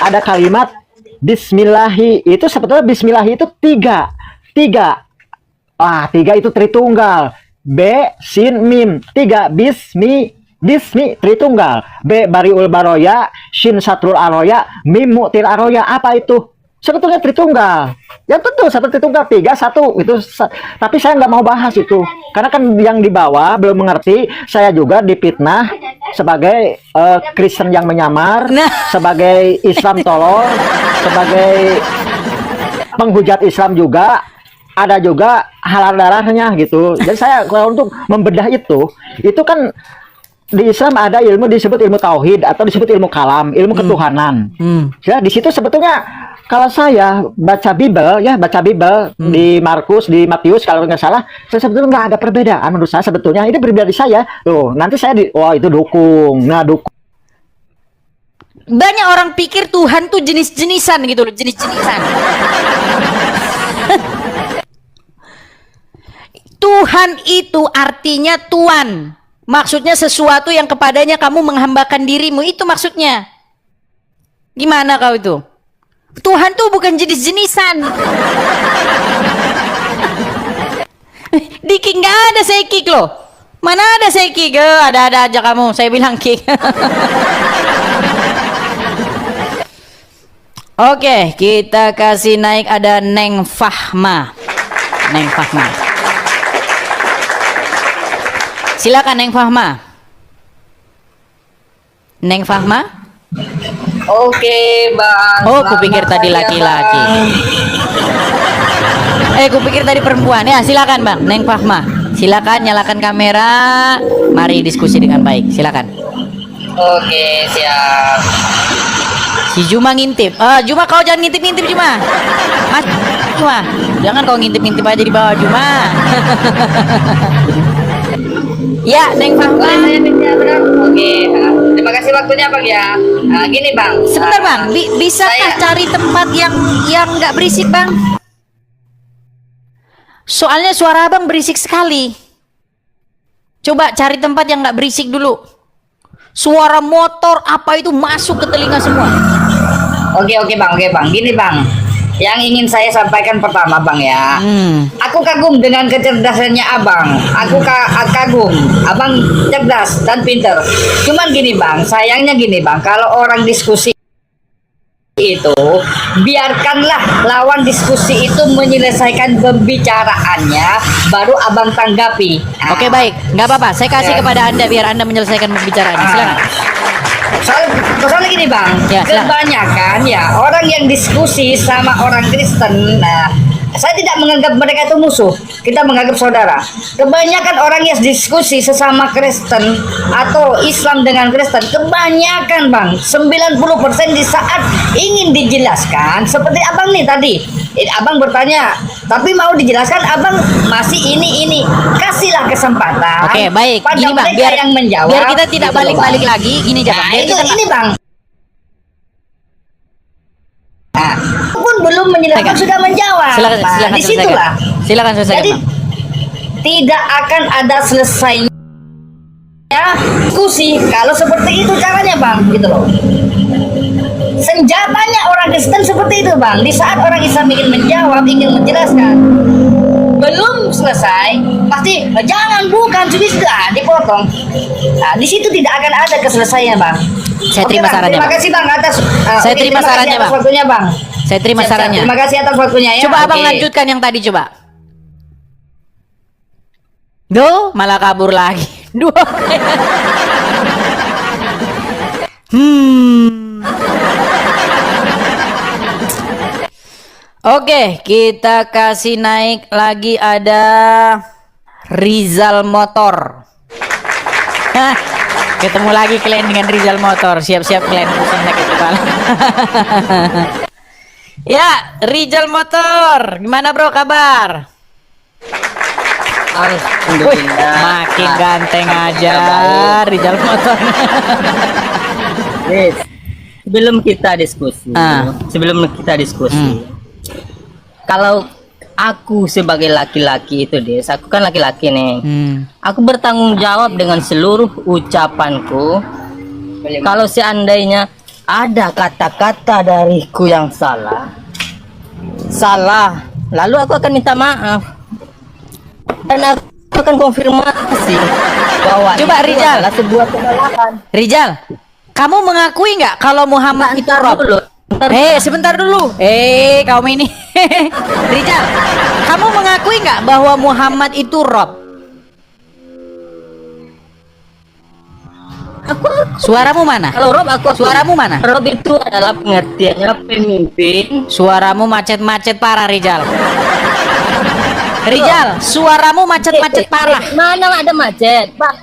ada kalimat Bismillahi. Itu sebetulnya Bismillahi itu tiga. Tiga itu Tritunggal. B sin mim. Tiga Bismi Tritunggal. B bariul baroya, shin satrul aroya, mim mu'til aroya. Apa itu? Sebetulnya Tritunggal. Ya betul, satu Tritunggal, 3-1 itu. Tapi saya nggak mau bahas itu, karena kan yang di bawah belum mengerti. Saya juga dipitnah sebagai Kristen yang menyamar, sebagai Islam tolol, sebagai penghujat Islam juga. Ada juga halal darahnya gitu. Jadi saya kalau untuk membedah itu kan di Islam ada ilmu disebut ilmu tauhid atau disebut ilmu kalam, ilmu ketuhanan. Ya, di situ sebetulnya kalau saya baca Bible di Markus, di Matius kalau nggak salah, saya sebetulnya nggak ada perbedaan menurut saya sebetulnya. Ini pribadi saya. Tuh, nanti saya itu dukung. Nah, dukung. Banyak orang pikir Tuhan tuh jenis-jenisan gitu loh, jenis-jenisan. Tuhan itu artinya Tuan. Maksudnya sesuatu yang kepadanya kamu menghambakan dirimu, itu maksudnya. Gimana kau itu? Tuhan tuh bukan jenis-jenisan. Di kick nggak ada saya kick loh. Mana ada saya kick? Ada aja kamu. Saya bilang kick. Oke, kita kasih naik ada Neng Fahma. Neng Fahma. Silakan Neng Fahma. Neng Fahma? Oke, Bang. Oh, kupikir tadi laki-laki. Kupikir tadi perempuan. Ya, silakan Bang, Neng Fahma. Silakan nyalakan kamera. Mari diskusi dengan baik. Silakan. Oke, siap. Si Juma ngintip. Juma kau jangan ngintip-ngintip Juma. Mas Juma, jangan kau ngintip-ngintip aja di bawah Juma. Ya, Neng Fahma. Boleh saya bicara, Bang? Oke, terima kasih waktunya Bang ya. Gini Bang. Sebentar Bang, bisakah cari tempat yang nggak berisik Bang? Soalnya suara Abang berisik sekali. Coba cari tempat yang nggak berisik dulu. Suara motor apa itu masuk ke telinga semua. Oke Bang, Gini Bang. Yang ingin saya sampaikan pertama Bang ya, aku kagum dengan kecerdasannya Abang. Aku kagum, Abang cerdas dan pinter. Cuman gini Bang, sayangnya gini Bang, kalau orang diskusi itu, biarkanlah lawan diskusi itu menyelesaikan pembicaraannya, baru Abang tanggapi. Oke baik, nggak apa-apa. Saya kasih kepada Anda biar Anda menyelesaikan pembicaraannya. Silakan. Soalnya gini Bang, ya, kebanyakan ya orang yang diskusi sama orang Kristen, saya tidak menganggap mereka itu musuh, kita menganggap saudara. Kebanyakan orang yang diskusi sesama Kristen atau Islam dengan Kristen, kebanyakan Bang, 90% di saat ingin dijelaskan, seperti Abang nih tadi, Abang bertanya, tapi mau dijelaskan Abang masih ini, kasihlah kesempatan. Oke baik, pada gini Bang, mereka yang menjawab, biar kita tidak gitu balik-balik lagi, gini aja Bang. Ini Bang. Pun belum menjelaskan sudah menjawab. Silakan disitulah. Silakan selesaikan. Jadi tidak akan ada selesainya diskusi kalau seperti itu caranya Bang, gitu loh. Senjatanya orang Kristen seperti itu Bang. Di saat orang Islam ingin menjawab, ingin menjelaskan, belum selesai, pasti bukan sudah dipotong. Nah, di situ tidak akan ada keselesaian Bang. Saya terima sarannya. Terima kasih Bang atas. Saya terima sarannya Bang. Waktunya Bang. Saya terima sarannya. Terima kasih atas waktunya ya. Coba Abang lanjutkan yang tadi coba. Duh, malah kabur lagi. Duh. Oke, kita kasih naik lagi ada Rizal Motor. Hah, ketemu lagi kalian dengan Rizal Motor. Siap-siap kalian pusing sakit kepala. Ya, Rizal Motor. Gimana bro kabar? Alhamdulillah. Makin ganteng aja Rizal Motor. Yes. Sebelum kita diskusi, kalau aku sebagai laki-laki itu aku kan laki-laki nih, aku bertanggung jawab dengan seluruh ucapanku. Kalau seandainya ada kata-kata dariku yang salah, lalu aku akan minta maaf dan aku akan konfirmasi bahwa Coba, itu Rizal. adalah sebuah kesalahan. Rizal, kamu mengakui nggak kalau Muhammad itu Ntar Rob? dulu, ntar Sebentar dulu. Kamu ini. Rizal, kamu mengakui nggak bahwa Muhammad itu Rob? Suaramu mana? Kalau Rob aku Suaramu mana? Rob itu adalah pengertiannya pemimpin. Suaramu macet-macet parah, Rizal. Rizal, suaramu macet-macet parah. Mana ada macet, Pak?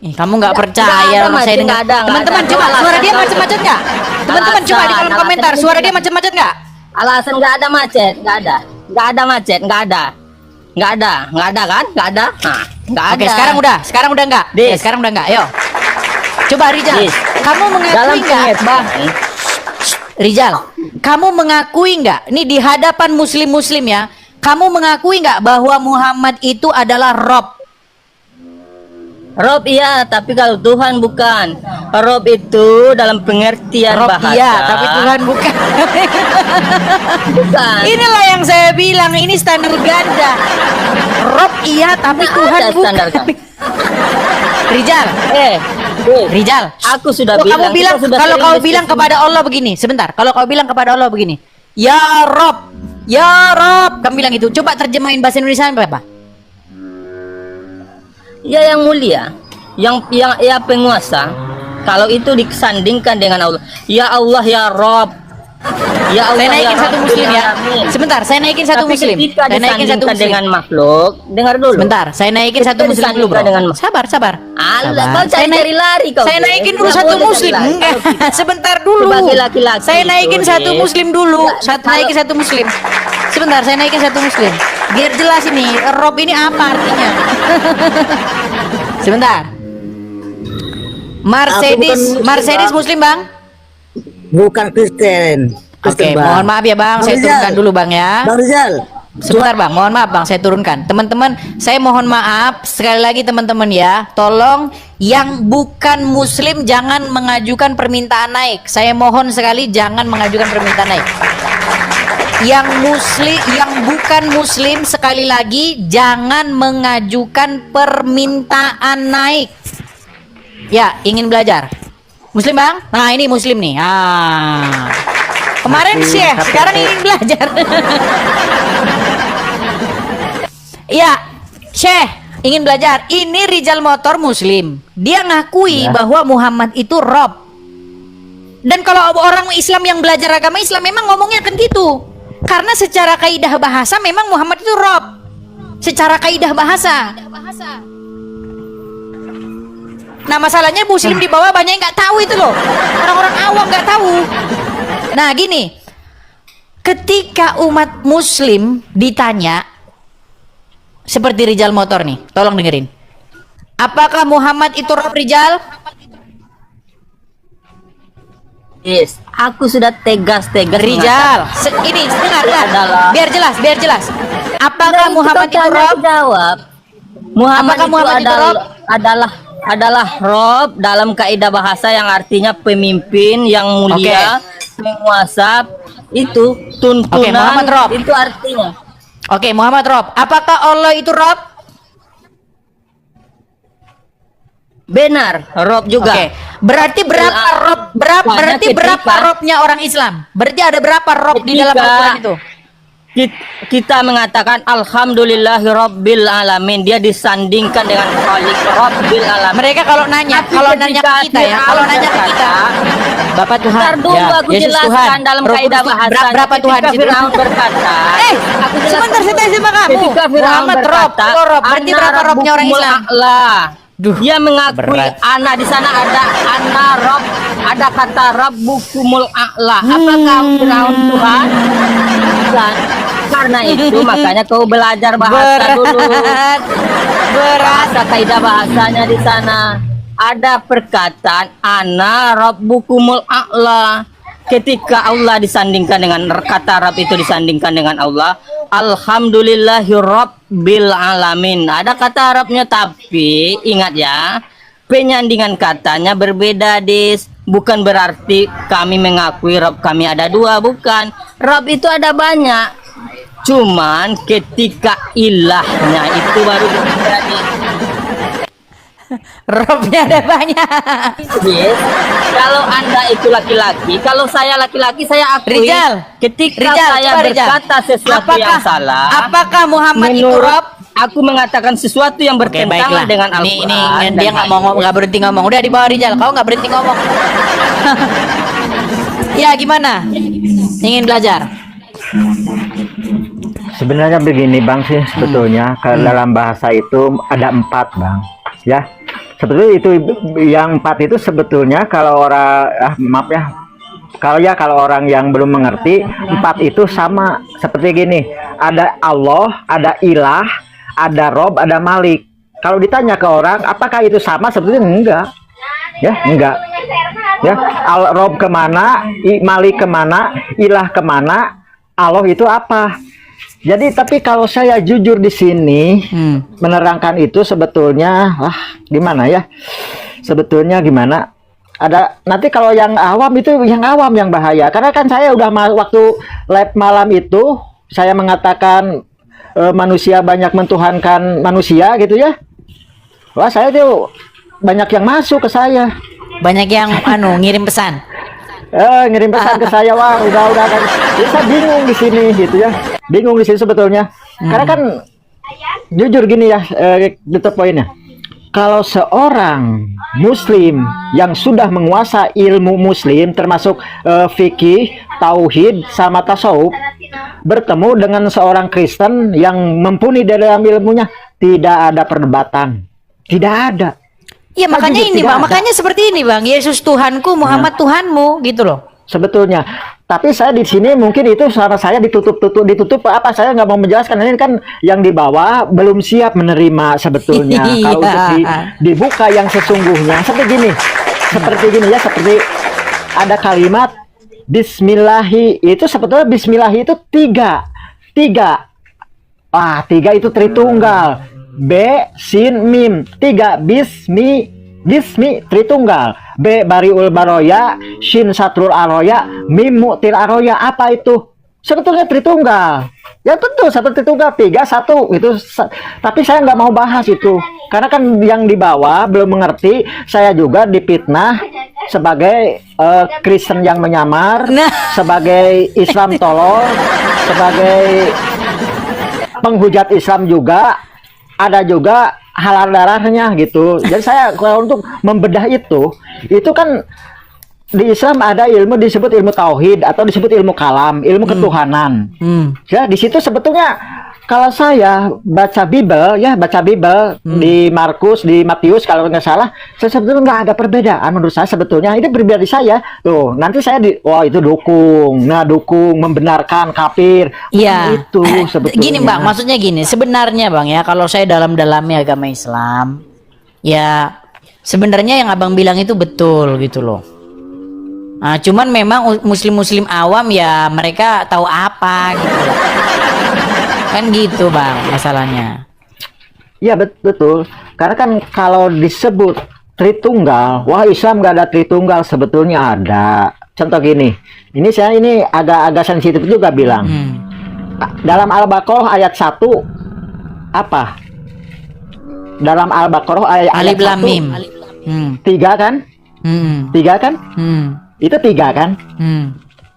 Kamu nggak Nggak percaya ada sama saya macet, dengar. nggak ada. Teman-teman Itu coba suara alasan dia kau. macet-macet nggak? Teman-teman coba di kolom Alasan komentar itu suara dia tidak. macet-macet nggak? Alasan nggak ada macet, nggak ada macet, nggak ada kan? Nggak ada. Nah, nggak ada. Oke, sekarang udah nggak? Dis. Sekarang udah nggak? Ayo. Coba Rizal, Dis. kamu Dalam mengakui nggak, Bah? pengertian, Rizal, kamu mengakui nggak? Ini di hadapan muslim-muslim ya. Kamu mengakui nggak bahwa Muhammad itu adalah Rob? Rob iya, tapi kalau Tuhan bukan. Rob itu dalam pengertian Rob bahasa. iya, tapi Tuhan bukan. bukan. Inilah yang saya bilang, ini standar ganda. Rob iya, tapi Nggak Tuhan ada bukan. standar ganda. Rizal, Rizal, Aku sudah kalau kamu bilang. bilang, kita sudah kalau sering kau diskusi. bilang kepada Allah begini, sebentar. Kalau kau bilang kepada Allah begini, ya Rob, ya Rob, kamu bilang itu. Coba terjemahin bahasa Indonesia apa? Ya yang mulia, yang ya penguasa. Kalau itu disandingkan dengan Allah, ya Allah ya Rob, ya Allah Saya naikin ya satu Rabbil muslim ya. Alamin. Sebentar, saya naikin satu Tapi muslim. ketika Saya naikin satu disandingkan muslim. dengan makhluk, dengar dulu. Sebentar, saya naikin satu Ketika muslim dulu, bro. disandingkan dengan- Sabar, sabar. Allah, Sabar. kau cari-cari lari kau. Saya Bro. naikin dulu Nggak satu boleh muslim. cari lari. Enggak, Kalau kita sebentar dulu. sebagai laki-laki Saya itu, naikin satu Des. muslim dulu. Nggak, Saya naikin satu muslim. Sebentar, saya naikin satu muslim. Biar jelas ini, Rob ini apa artinya. Sebentar. Mercedes muslim, Bang? Bukan Kristen. Oke, mohon maaf ya Bang, saya Rizal. turunkan dulu Bang ya. Bang Rizal. Sebentar Bang, mohon maaf Bang, saya turunkan. Teman-teman, saya mohon maaf sekali lagi teman-teman ya. Tolong yang bukan muslim jangan mengajukan permintaan naik. Saya mohon sekali jangan mengajukan permintaan naik. Yang bukan muslim sekali lagi jangan mengajukan permintaan naik. Ya, ingin belajar. Muslim Bang? Nah, ini muslim nih. Kemarin Syekh, sekarang ingin belajar. Iya, Syekh ingin belajar. Ini Rizal Motor muslim. Dia ngakui bahwa Muhammad itu Rob. Dan kalau orang Islam yang belajar agama Islam memang ngomongnya kan gitu. Karena secara kaidah bahasa memang Muhammad itu Rob. Secara kaidah bahasa. Nah masalahnya muslim di bawah banyak yang nggak tahu itu loh. Orang-orang awam nggak tahu. Nah gini, ketika umat muslim ditanya seperti Rizal Motor nih, tolong dengerin. Apakah Muhammad itu Rob, Rizal? Yes, aku sudah tegas-tegas. Rizal, ini dengar, adalah- biar jelas. Apakah Muhammad itu Rob? Jawab. Muhammad Apakah itu Muhammad itu Rob? adalah Rob dalam kaidah bahasa yang artinya pemimpin yang mulia, penguasa, itu tuntunan. Oke, Muhammad Rob. Itu artinya. Oke, Muhammad Rob. Apakah Allah itu Rob? Benar, Rob juga. Oke. Berarti berapa Rob? Berarti berapa Ketika- Robnya orang Islam? Berarti ada berapa Rob di dalam Ketika- Al-Quran itu? Kita mengatakan alhamdulillahirabbil alamin, dia disandingkan dengan Khalik Rabbil alamin. Mereka kalau nanya Tapi ke ketika kita ya, kalau nanya ke kita, Bapak Tuhan, Ntar dulu ya, aku Yesus jelaskan Tuhan, dalam Roh kaidah Kudus, bahasa. berapa Tuhan di situ? Firaun berkata, Aku sebentar saya tanya sama kamu. ketika Firaun Muhammad Rob, berkata, Allah Rob, berarti "Ana berapa Robnya orang rabbukumul Islam? a'la." Duh, Dia mengakui berat. ana di sana ada ana Rob, ada kata rabbukumul a'la. Apakah Firaun Tuhan? Bukan. Karena itu makanya kau belajar bahasa dulu. berat. Bahasa kaidah bahasanya di sana ada perkataan ana rabbukumul a'la. Ketika Allah disandingkan dengan kata Rabb itu disandingkan dengan Allah, alhamdulillahirabbil alamin. Ada kata Rabbnya, tapi ingat ya, penyandingan katanya berbeda, Dis. bukan berarti kami mengakui Rob kami ada dua, bukan. Rob itu ada banyak. Cuman ketika ilahnya itu baru terjadi. Robnya ada banyak. Yes. Kalau Anda itu laki-laki, kalau saya laki-laki, saya akui. Rizal, ketika Rizal, saya coba, Rizal. berkata sesuatu yang salah, Apakah Muhammad itu menurut Rob? aku mengatakan sesuatu yang Oke, baiklah. bertentangan dengan Ini Al-Quran. dia nggak mau nggak berhenti ngomong. Udah di bawah Rizal, kau nggak berhenti ngomong. Ya gimana? Ingin belajar? Sebenarnya begini Bang sih sebetulnya kalau dalam bahasa itu ada 4 Bang ya. Sebetulnya itu yang 4 itu sebetulnya kalau orang maaf ya, kalau orang yang belum mengerti 4 itu sama seperti gini, ada Allah, ada Ilah, ada Rob, ada Malik. Kalau ditanya ke orang apakah itu sama, sebetulnya enggak ya, enggak ya. Rob kemana, Malik kemana, Ilah kemana, Allah itu apa. Jadi tapi kalau saya jujur di sini menerangkan itu sebetulnya gimana ya? Sebetulnya gimana? Ada nanti kalau yang awam itu yang bahaya. Karena kan saya udah waktu live malam itu saya mengatakan manusia banyak mentuhankan manusia gitu ya. Wah, saya tuh banyak yang masuk ke saya. Banyak yang ngirim pesan. Ngirim pesan ke saya, wah udah kan. Jadi saya bingung di sini gitu ya. Bingung di sini sebetulnya. Karena kan jujur gini ya, itu poinnya. Kalau seorang muslim yang sudah menguasai ilmu muslim termasuk fikih, tauhid sama tasawuf bertemu dengan seorang Kristen yang mumpuni dalam ilmunya, tidak ada perdebatan. Tidak ada. Iya makanya jujur, ini tidak Bang, ada. makanya seperti ini Bang. Yesus Tuhanku, Muhammad Tuhanmu gitu loh. Sebetulnya, tapi saya di sini mungkin itu suara saya ditutup apa, saya nggak mau menjelaskan, ini kan yang di bawah belum siap menerima sebetulnya. Kalau untuk dibuka yang sesungguhnya seperti gini ya, seperti ada kalimat Bismillahi, itu sebetulnya Bismillahi itu tiga itu Tritunggal, B Sin Mim, 3 Bismi Tritunggal, B Bariul Baroya, Shin Satrul Aroya, Mim Mu'til Aroya. Apa itu? Sebetulnya Tritunggal. Ya betul, satu Tritunggal, 3 1 itu. Tapi saya nggak mau bahas itu, karena kan yang di bawah belum mengerti. Saya juga dipitnah sebagai Kristen yang menyamar, sebagai Islam tolol, sebagai penghujat Islam juga. Ada juga halal darahnya gitu. Jadi saya kalau untuk membedah itu kan di Islam ada ilmu disebut ilmu tauhid atau disebut ilmu kalam, ilmu ketuhanan. Ya di situ sebetulnya kalau saya baca Bible di Markus, di Matius kalau nggak salah, saya sebetulnya nggak ada perbedaan menurut saya sebetulnya. Ini pribadi saya tuh, nanti saya itu dukung membenarkan kafir. Iya. Itu sebetulnya. Gini Bang, maksudnya gini, sebenarnya Bang ya, kalau saya dalam-dalamnya agama Islam, ya sebenarnya yang Abang bilang itu betul gitu loh. Nah, cuman memang muslim-muslim awam ya mereka tahu apa gitu loh. Kan gitu Bang masalahnya. Iya betul. Karena kan kalau disebut Tritunggal, wah Islam nggak ada Tritunggal, sebetulnya ada. Contoh gini, saya agak sensitif juga bilang. Dalam Al-Baqarah ayat 1 apa? Dalam Al-Baqarah ayat Alif Lam 1 Mim. 3 kan? 3 kan? Itu 3 kan?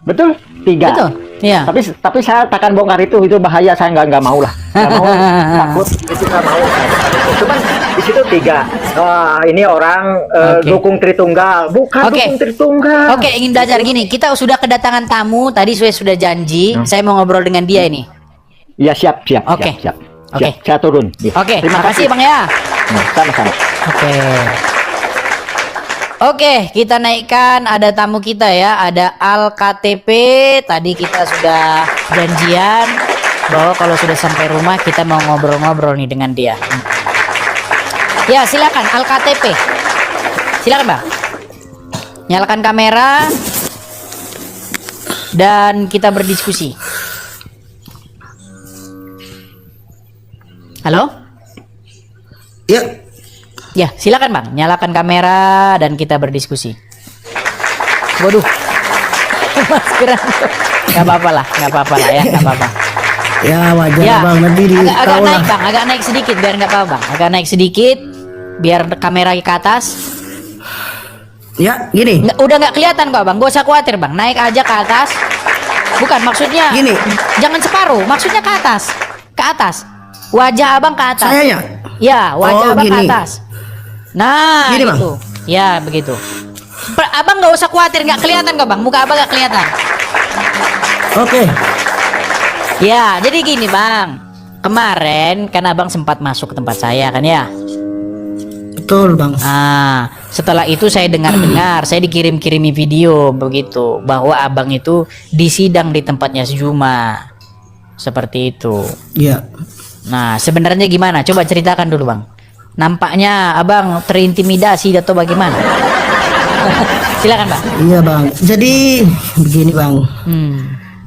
Betul? 3. Betul. Iya. Tapi saya takkan bongkar itu bahaya, saya nggak mau lah. Nggak mau, takut itu nggak mau. Cuman di situ 3. Ini orang dukung Tritunggal, bukan dukung Tritunggal. Oke, ingin belajar gini. Kita sudah kedatangan tamu. Tadi saya sudah janji. Saya mau ngobrol dengan dia ini. Ya siap. Oke. Siap. Oke. Saya turun. Ya. Oke. Terima kasih Bang ya. Sama-sama. Oke, kita naikkan, ada tamu kita ya, ada Al-KTP. Tadi kita sudah janjian bahwa kalau sudah sampai rumah kita mau ngobrol-ngobrol nih dengan dia. Ya, silakan Al-KTP. Silakan, Bang. Nyalakan kamera dan kita berdiskusi. Halo? Ya, Ya, silakan Bang, nyalakan kamera dan kita berdiskusi. Waduh. Maskeran. Nggak apa-apa lah ya, nggak apa-apa. Ya wajar Ya, bang, nanti di agak tahu naik lah. bang, agak naik sedikit biar nggak apa-apa bang. Agak naik sedikit, biar kamera ke atas. Ya gini, Udah nggak kelihatan kok bang, gak usah khawatir bang. Naik aja ke atas. Bukan maksudnya. Gini. Jangan separuh, maksudnya ke atas, ke atas. Wajah abang ke atas. sayanya. Ya, wajah Oh, abang ke gini. atas. Nah, Gini, Bang. gitu. Ya, begitu. Abang nggak usah khawatir, nggak kelihatan kok bang. Muka abang nggak kelihatan. Oke. Ya, jadi gini bang. Kemarin kan abang sempat masuk ke tempat saya kan ya. Betul bang. Ah, setelah itu saya dengar-dengar, saya dikirim-kirimi video begitu bahwa abang itu disidang di tempatnya Juma. Seperti itu. Iya. Nah, sebenarnya gimana? Coba ceritakan dulu, Bang. Nampaknya abang terintimidasi atau bagaimana? Silakan, Bang. Iya bang. Jadi begini bang.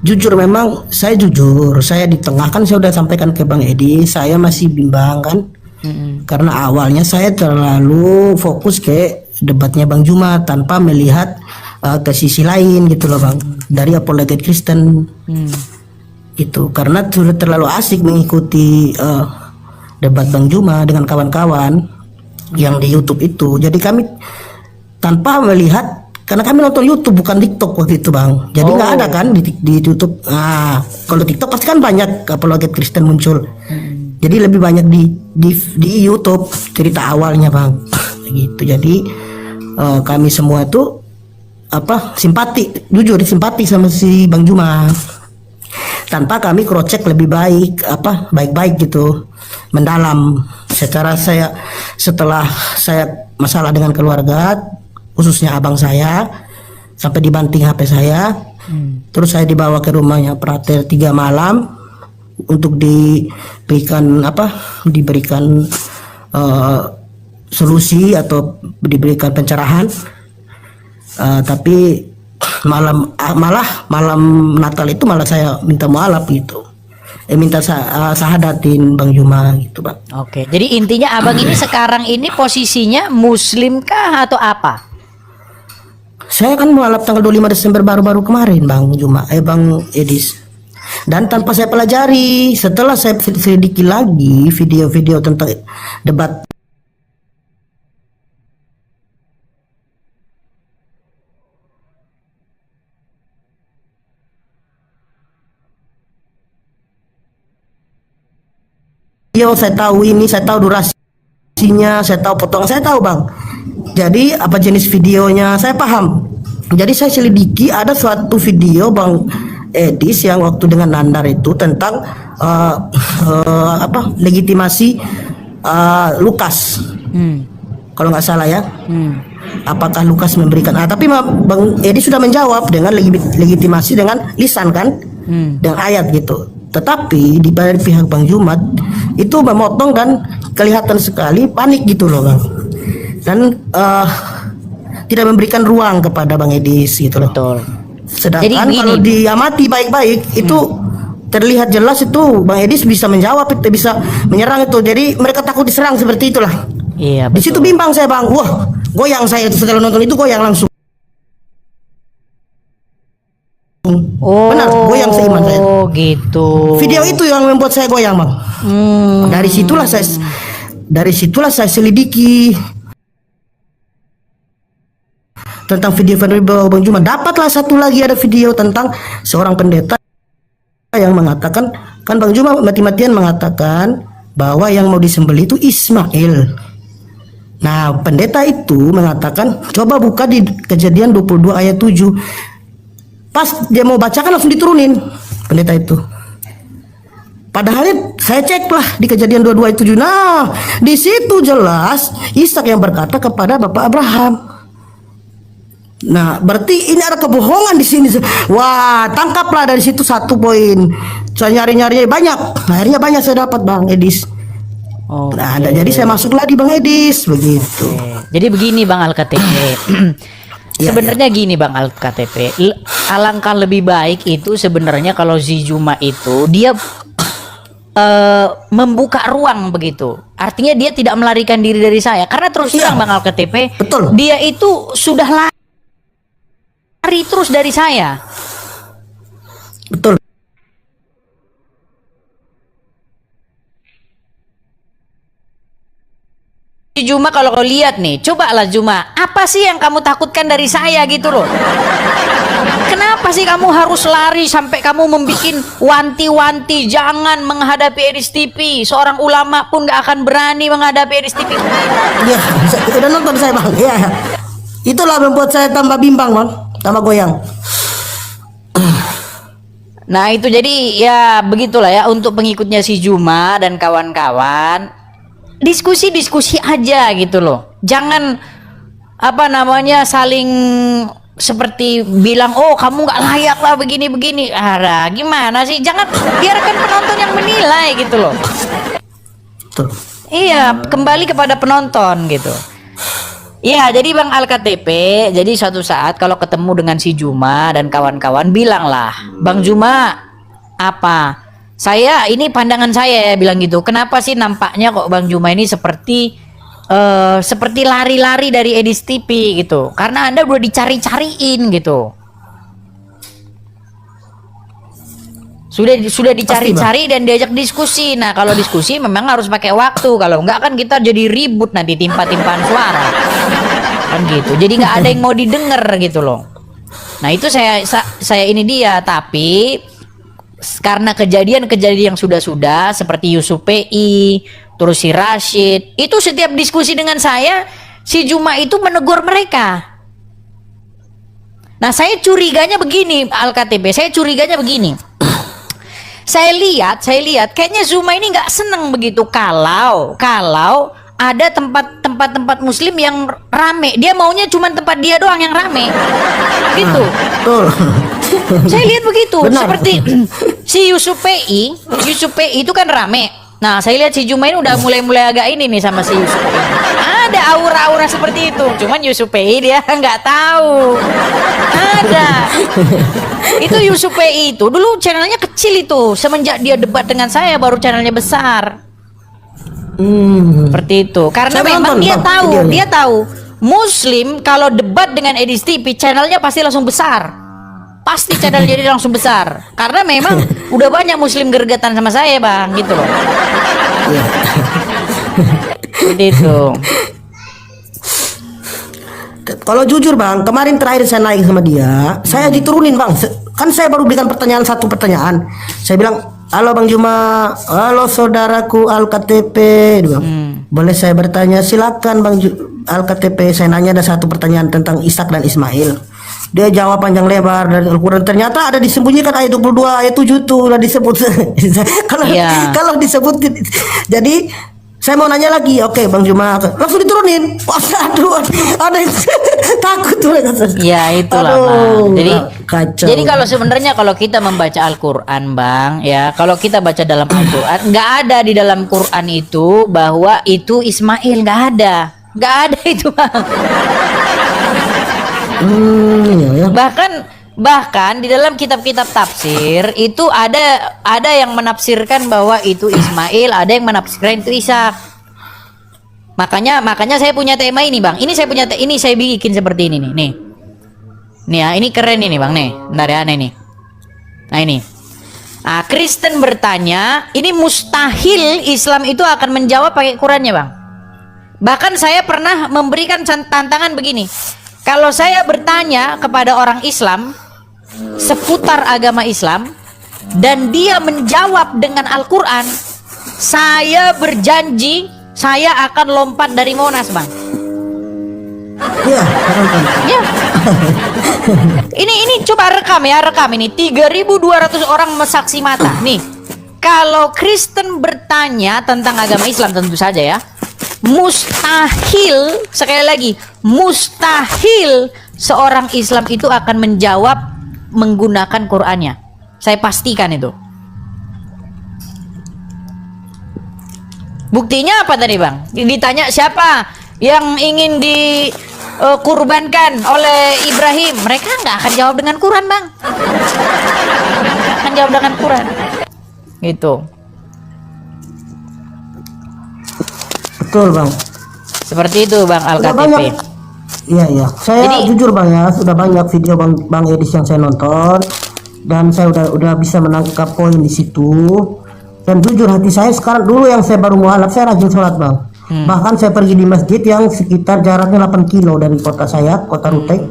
Jujur memang saya jujur. Saya di tengah kan saya udah sampaikan ke Bang Edi. Saya masih bimbang kan. Karena awalnya saya terlalu fokus ke debatnya Bang Juma tanpa melihat ke sisi lain gitu loh bang. Dari apologet Kristen. Itu karena sudah terlalu asik mengikuti debat Bang Juma dengan kawan-kawan yang di YouTube itu. Jadi kami tanpa melihat, karena kami nonton YouTube bukan TikTok waktu itu bang. Jadi nggak ada kan di YouTube. Nah, kalau TikTok pasti kan banyak apologet Kristen muncul. Jadi lebih banyak di YouTube cerita awalnya bang. Gitu. Jadi kami semua itu simpati, jujur simpati sama si Bang Juma. Tanpa kami cross check lebih baik baik-baik gitu, mendalam. Setelah saya masalah dengan keluarga, khususnya abang saya, sampai dibanting HP saya, terus saya dibawa ke rumahnya Prater 3 malam untuk diberikan solusi atau diberikan pencerahan. Tapi malam Natal itu malah saya minta mualaf gitu, minta sahadatin Bang Juma gitu bang. Oke, jadi intinya abang ini sekarang ini posisinya Muslim kah atau apa? Saya kan mualaf tanggal 25 Desember baru-baru kemarin Bang Bang Edis. Dan tanpa saya pelajari, setelah saya selidiki lagi video-video tentang debat saya tahu ini, saya tahu durasinya, saya tahu potongan, saya tahu bang. Jadi apa jenis videonya saya paham. Jadi saya selidiki ada suatu video Bang Edis yang waktu dengan Nandar itu tentang legitimasi Lukas. Kalau nggak salah ya. Apakah Lukas memberikan? Tapi Bang Edis sudah menjawab dengan legitimasi dengan lisan kan, dengan ayat gitu. Tetapi di pihak Bang Jumat itu memotong dan kelihatan sekali panik gitu loh bang, dan tidak memberikan ruang kepada Bang Edis gitu loh. Betul. Sedangkan Jadi kalau diamati baik-baik itu terlihat jelas itu Bang Edis bisa menjawab, itu bisa menyerang itu. Jadi mereka takut diserang seperti itulah. Iya, Di situ bimbang saya bang, wah goyang saya itu setelah nonton itu, goyang langsung. Oh, Benar, goyang seiman saya. Oh, gitu. Video itu yang membuat saya goyang bang. Dari situlah saya selidiki tentang video Bang Juma. Dapatlah satu lagi, ada video tentang seorang pendeta yang mengatakan, kan Bang Juma mati-matian mengatakan bahwa yang mau disembelih itu Ismail. Nah, pendeta itu mengatakan, coba buka di Kejadian 22 ayat 7. Pas dia mau bacakan langsung diturunin pendeta itu. Padahal saya cek lah di Kejadian 22 ayat 7. Nah, di situ jelas Ishak yang berkata kepada Bapak Abraham. Nah, berarti ini ada kebohongan di sini. Wah, tangkaplah dari situ satu poin. Saya nyari-nyari banyak. Akhirnya banyak saya dapat Bang Edis. Oh, Nah, jadi saya masuk lagi Bang Edis begitu. jadi begini Bang Al-KTP. Sebenarnya gini Bang Al-KTP, alangkah lebih baik itu sebenarnya kalau Zijuma itu dia membuka ruang begitu. Artinya dia tidak melarikan diri dari saya. Karena terus terang Bang Al-KTP, Betul. dia itu sudah lari terus dari saya. Betul. Juma, kalau kau lihat nih, cobalah Juma, apa sih yang kamu takutkan dari saya gitu loh? Kenapa sih kamu harus lari sampai kamu membuat wanti-wanti jangan menghadapi Edis TV? Seorang ulama pun gak akan berani menghadapi Edis TV. Iya, udah nonton saya bang. Iya, itulah membuat saya tambah bimbang bang, tambah goyang. Nah itu jadi ya begitulah ya untuk pengikutnya si Juma dan kawan-kawan. Diskusi-diskusi aja gitu loh. Jangan apa namanya saling seperti bilang oh kamu nggak layak lah begini-begini. Ah, gimana sih? Jangan, biarkan penonton yang menilai gitu loh. Betul. Iya, kembali kepada penonton gitu. Iya, jadi Bang Al-KTP, jadi suatu saat kalau ketemu dengan si Juma dan kawan-kawan, bilanglah, Bang Juma, apa? Saya, ini pandangan saya ya, bilang gitu. Kenapa sih nampaknya kok Bang Juma ini seperti lari-lari dari Edis TV gitu? Karena Anda udah dicari-cariin gitu. Sudah dicari-cari dan diajak diskusi. Nah, kalau diskusi memang harus pakai waktu. Kalau enggak kan kita jadi ribut nanti timpa-timpaan suara. Kan gitu. Jadi nggak ada yang mau didengar gitu loh. Nah, itu saya ini dia, tapi karena kejadian-kejadian yang sudah-sudah seperti Yusuf PI, terus si Rashid, itu setiap diskusi dengan saya, si Juma itu menegur mereka. Nah, saya curiganya begini, Al-KTP, saya curiganya begini. Saya lihat kayaknya Zuma ini nggak seneng begitu kalau ada tempat-tempat Muslim yang rame. Dia maunya cuma tempat dia doang yang rame, gitu. Betul. Saya lihat begitu. Benar. Seperti si Yusuf PI itu kan rame. Nah, saya lihat si Juma ini udah mulai agak ini nih sama si Yusuf PI. Ada aura-aura seperti itu. Cuman Yusuf PI dia nggak tahu. Ada. Itu Yusuf PI itu dulu channelnya kecil itu. Semenjak dia debat dengan saya baru channelnya besar. Seperti itu. Karena Saya memang nonton, dia Bang, tahu, videonya. dia tahu Muslim kalau debat dengan Edis TV channelnya pasti langsung besar. Pasti channel jadi langsung besar. Karena memang udah banyak Muslim gergetan sama saya, Bang, gitu loh. Seperti itu. Kalau jujur bang, kemarin terakhir saya naik sama dia, saya diturunin bang. Kan saya baru berikan satu pertanyaan. Saya bilang, halo Bang Juma, halo saudaraku Al-KTP. Dia bilang, boleh saya bertanya? Silakan Bang Al-KTP. Saya nanya ada satu pertanyaan tentang Ishak dan Ismail. Dia jawab panjang lebar dari Al-Quran. Ternyata ada disembunyikan ayat 22, ayat 7 tuh udah disebut. Kalau disebut, jadi saya mau nanya lagi. Oke Bang Juma, langsung diturunin. Waduh, ada yang takut tuh. Ya itulah, Aduh, Bang. kacau. Jadi kalau sebenarnya kalau kita membaca Al-Quran, Bang, ya kalau kita baca dalam Al-Quran, nggak ada di dalam Quran itu bahwa itu Ismail, nggak ada itu, Bang. Ya. Bahkan di dalam kitab-kitab tafsir itu ada yang menafsirkan bahwa itu Ismail, ada yang menafsirkan itu Ishak. Makanya saya punya tema ini, Bang. Ini saya bikin seperti ini nih. Nih ya, ini keren ini, Bang, nih. Bentar ya, nih. Nah, ini. Nah, Kristen bertanya, ini mustahil Islam itu akan menjawab pakai Qurannya, Bang. Bahkan saya pernah memberikan tantangan begini. Kalau saya bertanya kepada orang Islam seputar agama Islam dan dia menjawab dengan Al-Quran, saya berjanji saya akan lompat dari Monas, Bang. Ya. Ini coba rekam ini 3.200 orang saksi mata. Nih, kalau Kristen bertanya tentang agama Islam tentu saja ya, mustahil, sekali lagi, mustahil seorang Islam itu akan menjawab menggunakan Qur'annya. Saya pastikan itu. Buktinya apa tadi, Bang? Ditanya siapa yang ingin dikurbankan oleh Ibrahim, mereka nggak akan jawab dengan Quran, Bang. Nggak akan jawab dengan Quran. Gitu. Betul bang. Seperti itu, Bang Al-KTP. Iya. Saya Jadi- jujur bang ya, sudah banyak video bang Edis yang saya nonton dan saya udah bisa menangkap poin di situ. Dan jujur hati saya sekarang, dulu yang saya baru mualaf saya rajin sholat bang. Bahkan saya pergi di masjid yang sekitar jaraknya 8 kilo dari kota saya, kota Ruteng,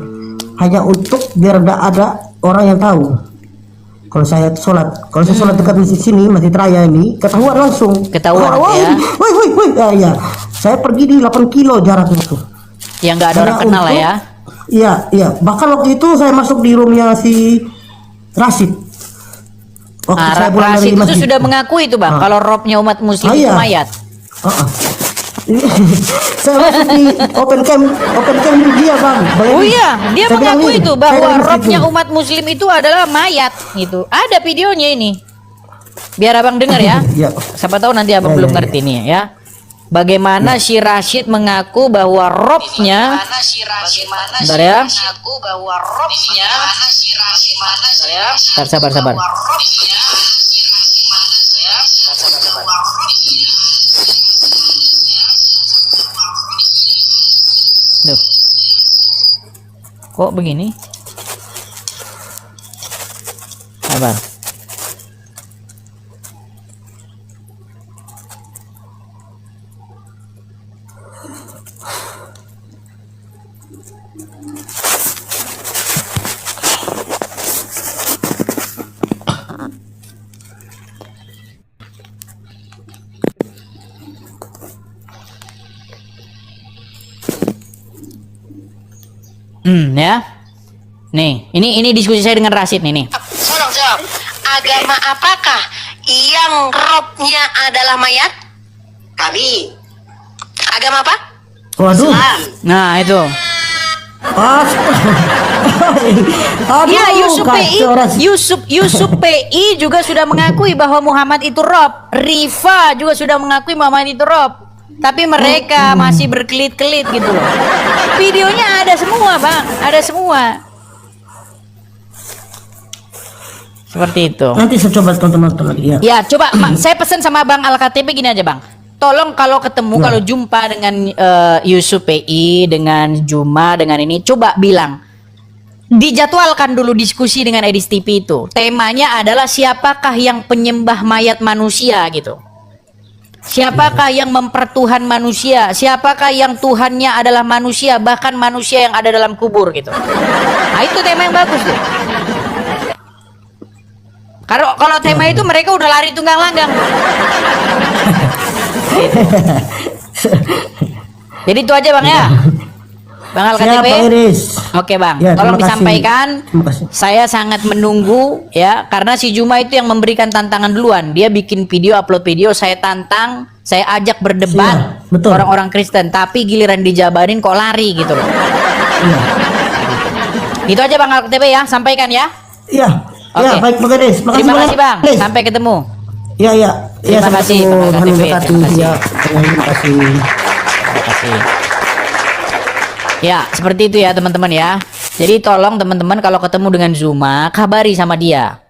hanya untuk biar tidak ada orang yang tahu kalau saya sholat. Kalau saya sholat dekat masjid sini, masjid raya ini, ketahuan langsung. Ketahuan, Wah, ya. Woi. Ya. Saya pergi di 8 kilo jarak itu. Yang nggak ada orang kenal lah ya. Iya. Bahkan waktu itu saya masuk di roomnya si Rashid. Waktu Nah, saya pulang Rashid dari itu masjid. sudah mengakui itu bang, Ah. kalau robnya umat muslim Ah, itu iya. mayat. Ah. Saya masuk di open cam di dia bang. Oh iya, dia Saya bilang, mengakui "Nih, itu saya bahwa dari masjid robnya nih." umat muslim itu adalah mayat gitu. Ada videonya ini. Biar abang dengar ya. Iya. Siapa tahu nanti abang Ya, belum ya, ngerti nih ya. Bagaimana si Rashid mengaku bahwa robnya, bentar ya. Bentar, sabar. Duh. Kok begini? Sabar. Ya. Nih, ini diskusi saya dengan Rashid nih. Tolong jawab. Agama apakah yang robnya adalah mayat? Kami. Agama apa? Waduh. Nah, itu. Aduh, Ya, Yusuf PI, kacau, Rashid. Yusuf PI juga sudah mengakui bahwa Muhammad itu Rob. Rifa juga sudah mengakui Muhammad itu Rob. Tapi mereka masih berkelit-kelit gitu loh. Videonya ada semua, Bang. Ada semua. Seperti itu. Nanti saya coba tonton lagi ya. Ya, coba saya pesan sama Bang Al-KTP gini aja, Bang. Tolong kalau ketemu, kalau jumpa dengan Yusuf PI, dengan Juma, dengan ini, coba bilang. Dijadwalkan dulu diskusi dengan Edis TV itu. Temanya adalah siapakah yang penyembah mayat manusia gitu. Siapakah yang mempertuhan manusia? Siapakah yang Tuhannya adalah manusia, bahkan manusia yang ada dalam kubur gitu. Nah, itu tema yang bagus tuh. Kalau tema itu mereka udah lari tunggang langgang. Jadi itu aja Bang ya. Bang Siap, Al-KTP. Bang Iris. Oke Bang, Ya, tolong terima kasih. disampaikan. Terima kasih. Saya sangat menunggu ya, karena si Juma itu yang memberikan tantangan duluan. Dia bikin video, upload video, saya tantang, saya ajak berdebat Iya, betul. orang-orang Kristen. Tapi giliran dijabarin kok lari gitu loh. Iya. Itu aja Bang Al-KTP ya, sampaikan ya. Iya. Oke. Ya, baik Bang Iris. Terima kasih Bang, Iris. sampai ketemu. Iya. Ya, Terima sampai kasih, ketemu. Bang Tuhan KTP. memberkati. Terima kasih. Ya, terima kasih. Terima kasih. Ya, seperti itu ya teman-teman ya. Jadi tolong teman-teman kalau ketemu dengan Zuma, kabari sama dia.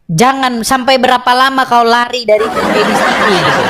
Jangan sampai berapa lama kau lari dari Edis TV gitu.